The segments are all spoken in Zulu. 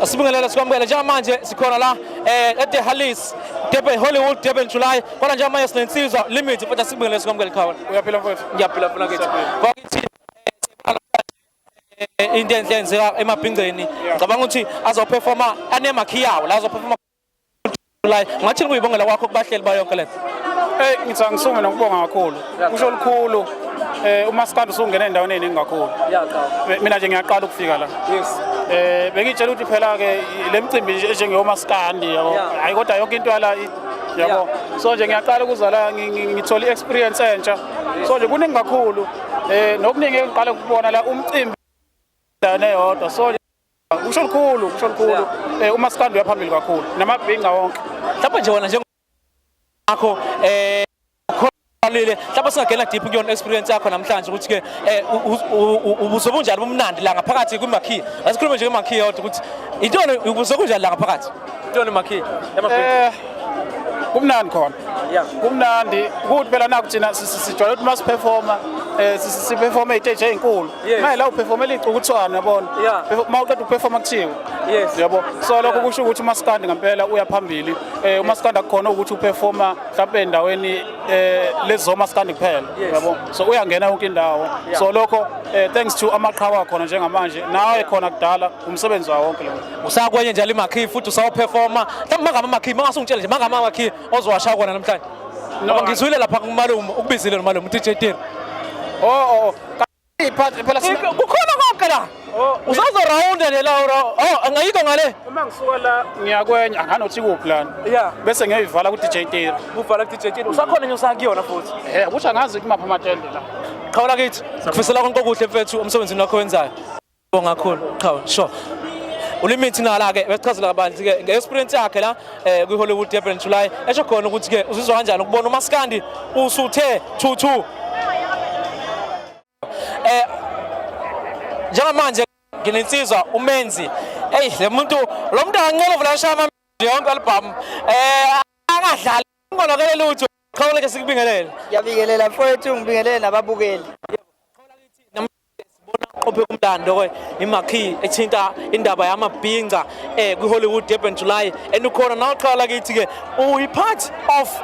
Asibingelele sikwamukele njengamanje sikhona la at Hallis Durban Hollywood Durban July kodwa njengamanje sinensizwa limit futhi asibingelele sikwamukele khawula uyaphila mfowethu ngiyaphila phela kithi bakithi into enhle yenzeka emabhingceni ngicabanga ukuthi azoperforma anemakhiyawo la azoperforma July ngathi kuyibongela kwakho kubahleli bayonke lento ngithi angisume nokubonga kakhulu kusho olukhulu umaskandi usungena endaweni eningi kakhulu mina nje ngiyaqala ukufika la yes bengitshela ukuthi phela ke le mcimbi njengeyomaskandi yabo hayi kodwa yonke into yala yabo so nje ngiyaqala ukuza la ngithola iexperience entsha so nje kuningi kakhulu nokuningi engiqala ukubona la umcimbi neyodwa so kusho olukhulu umaskandi uyaphambili kakhulu namabhinga wonke lapha nje wona njengakho lapho singagena deep kuyona experience yakho namhlanje ukuthi ke ubuzobunjani bomnandi la ngaphakathi kwimakhiya asikhulume nje kwimakhiya yodwa ukuthi intoni ubuzobunjani la ngaphakathi intoni emakhiya kumnandi khona kumnandi ukuthi phela naku thina sijwayele ukuthi masiperforma siperforma stage ezinkulu manje la uperformela icukuthwana yabona mawuqeda ukuperforma kuthiwa yabo so lokho kusho ukuthi umaskandi ngempela uyaphambili umaskandi akukhona ukuthi uperforma mhlawumbe endaweni lezomaskandi kuphela yabo so uyangena yonke indawo so lokho thanks to amaqhawe khona njengamanje nawe khona kudala umsebenzi wawo wonke lo usakwenye njalo imakhiya futhi usawoperforma mhlawumbe mangama amakhiya mangasungitshela nje mangama amakhiya ozowasha kona namhlanje ngoba ngizwile lapha kumalume ukubizile nomalume DJ Tiri phela kukhona konke la usazo round la angayiko ngale uma ngisuka la ngiyakwenya anganothi kuplan bese ngiyayivala ku DJ Tiri uvala ku DJ Tiri usakhona nje usakuyona futhi kusho angazi kumapha amatende la khawula kithi kufisela konke okuhle mfethu umsebenzini wakho wenzayo bonga kakhulu chawu sure ulimit nala ke besichazela kabanzi ke ngeexperience yakhe la kwi Hollywood Durban July esho khona ukuthi ke uzizwa kanjani ukubona umaskandi usuthe 2-2 njengamanje nginensizwa umenzi le muntu lo muntu angcela vula shama yonke album angadlali ngolokele lutho khawule ke sikubingelele ngiyabingelela mfowethu ngibingelele nababukeli qophe kumlando ke imakhi ethinta indaba yamabhinga kwi Hollywood Durban July enukhona nawuqala kithi ke uyipart of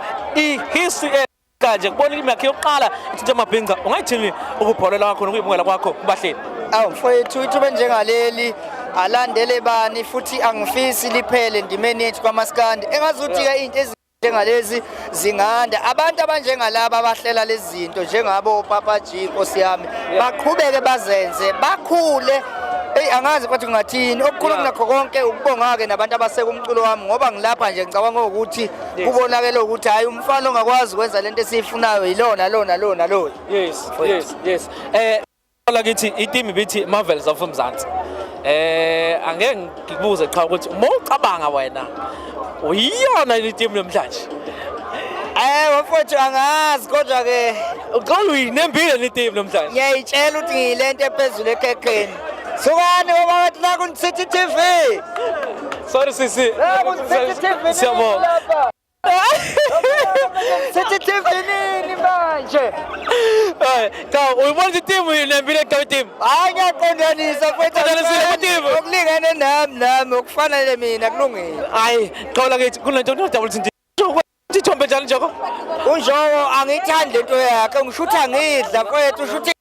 history kanje kubona imakhi yokuqala ethinta amabhinga ungayithini ukubholela kwakho nokuyibongela kwakho kubahleli mfowethu ithuba njengaleli alandele bani futhi angifisi liphele ndimeni yethu kwaMaskandi engazuthi ke into njengalezi zinganda abantu abanjengalaba abahlela lezi zinto njengabo Papa G Nkosi yami baqhubeke bazenze bakhule angazi kwathi ngathini okukhulu kunakho konke ukubonga ke nabantu abaseka umculo wami ngoba ngilapha nje ngicabanga ukuthi kubonakala ukuthi hayi umfana ongakwazi ukwenza lento esifunayo yilona lona yes la kithi iteam bithi Marvels of Mzansi angeke ngikubuze cha ukuthi mawucabanga wena uyiyona le team namhlanje wafowethu angazi kodwa ke uqala uyinembile le team namhlanje ngiyayitshela ukuthi ngilento ephezulu ekhekheni sukani wabathi la ku City TV sorry sisi siyabonga City TV nini manje cha uyibona team uyinembile ka team hayi ngiyaqondanisa mfowethu ukulingana nami ukufanele mina kulungile hayi qala kithi kunento double tinti ithombe njalo njoko unjoko angiyithandi lento yakhe ngishutha ngidla mfowethu ushuthi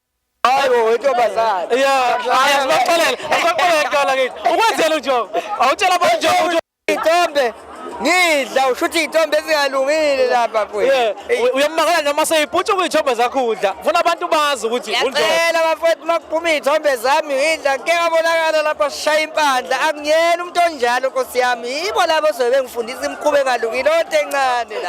hayi wethu bazali asibaxolela qala kithi ukwenzela njoko awutshela abantu njoko intombe ngidla ushuthi intombe ezingalungile lapha mfowethu uyammakala noma seyibhutsha kuyithombe zakho udla ufuna abantu bazi ukuthi ngiyacela bafowethu makuphuma izithombe zami ngidla ngeke ngabonakala lapha sishaya impandla akungiyena umuntu onjalo Nkosi yami yibo labo sobe ngifundisa imikhuba engalungile onto encane la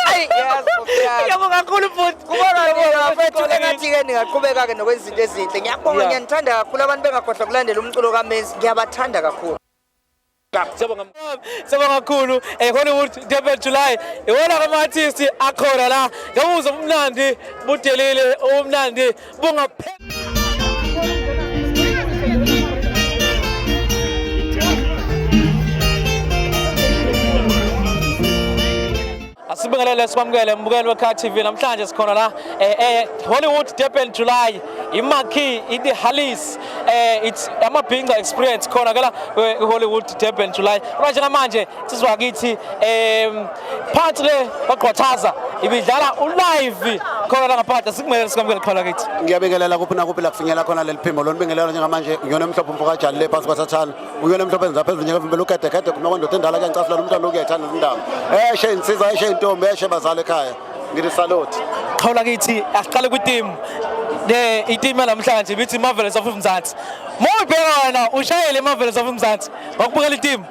hayi yazi Nkosi yami ngiyabonga kakhulu futhi kubona bafowethu engathi ke ningaqhubeka ke nokwenza izinto ezinhle ngiyabonga ngiyanithanda kakhulu abantu bengakhohlwa kulandela umculo kaMenzi ngiyabathanda kakhulu Siyabonga kakhulu Hollywood Durban July iwona kama-artist akhona la ngabuzwa umnandi budelile umnandi bungaphezulu Asibingelele sikwamukele mbukeli weKha TV namhlanje sikhona la Hollywood Durban July imakhi ithi Halis it's amabhinqa experience khona ke la Hollywood Durban July manje ngamanje sizwa kithi phansi le waqhothaza ibidlala live khona la ngaphandle sikumele sikamukele khona kithi ngiyabingelela kuphi nakuphi la kufinyela khona leli phimbo lonibingelela njengamanje uyona emhlophe umfoka jali le phansi kwasathana uyona emhlophe enza phezulu njengevimbela ukede kede kuma kwendoda endala kuyancasula nomntwana lokuyayithanda izindaba she insizwa she intombi she bazali ekhaya ngithi salute khawula kithi asiqale kwi-team i-team namhlanje bithi Marvelous of Mzansi mawubheka wena ushayele Marvelous of Mzansi wakubukela i-team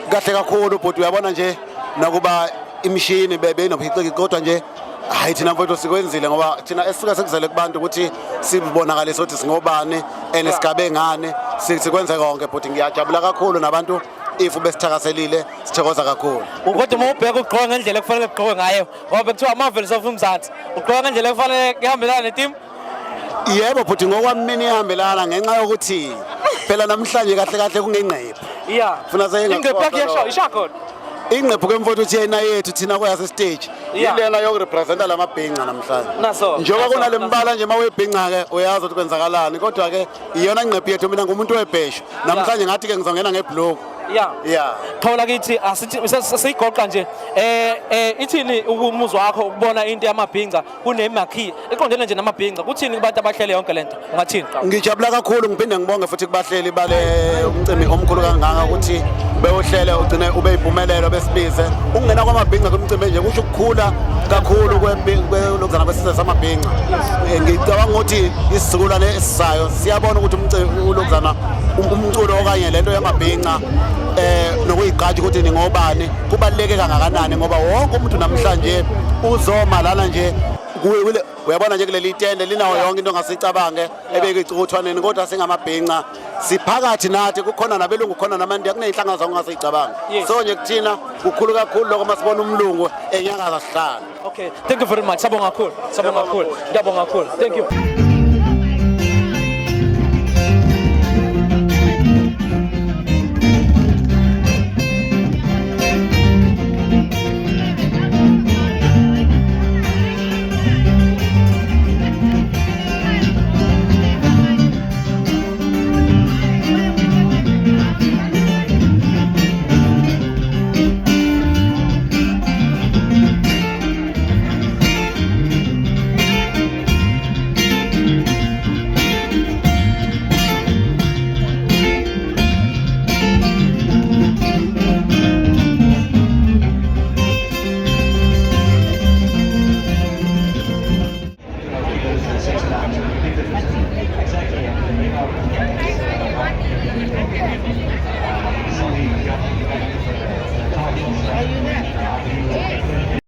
kahle kakhulu but uyabona nje nakuba imishini benophiciki kodwa nje hayi thina mfowethu sikwenzile ngoba thina esifika sekuzele kubantu ukuthi sibonakalise ukuthi singobani enesigabe ngane sikwenze konke but ngiyajabula kakhulu nabantu if besithakaselile sithokoza kakhulu kodwa mawubheka ugqoka ngendlela kufanele kugqoke ngayo ngoba bekuthiwa Marvelous of Mzansi ugqoka ngendlela kufanele kuhambelana ne-team yebo but ngokwami mina ihambelana ngenxa yokuthi phela namhlanje kahle kahle kungenqephu yeah funa ingqephu yakhe yasho ishakho ingqephu kemfowethu uthi yena yethu thina kweyase stage Yeah. ilena yokurepresenta lamabhinqa namhlanje naso njengoba kunalembala nje mawebhinqa ke uyazi ukuthi kwenzakalani kodwa ke iyona ingqephu yethu mina ngumuntu webheshu namhlanje ngathi ke ngizongena ngeblock yeah khawula kithi asiyigoqa nje ithini umuzwa wakho ukubona into yamabhinqa kunemakhi eqondene nje namabhinqa kuthini kubantu abahlele yonke lento ungathini ngijabula kakhulu ngiphinde ngibonge futhi kubahleli bale umcimbi omkhulu kangaka ukuthi beyohlele ugcine ube yimpumelelo besibize ukungena kwamabhinqa kumcimbi nje kusho ukukhula kakhulu kwelokuzana kwesizwe samabhinqa ngicabanga ukuthi isizukulwane esisayo siyabona ukuthi ulokuzana umculo okanye lento yamabhinqa nokuyigqaji ukuthi ningobani kubaluleke kangakanani ngoba wonke umuntu namhlanje uzoma lana nje uyabona nje kuleli tende linawo yonke into ngasicabange ebeke icuthwaneni kodwa singamabhinqa siphakathi nathi kukhona nabelungu khona namandiya kuneyinhlanga zonke ngasicabanga so nje kuthina kukhulu kakhulu lokho masibona umlungu enyakaza sihlala okay thank you very much sabonga kakhulu ngiyabonga kakhulu thank you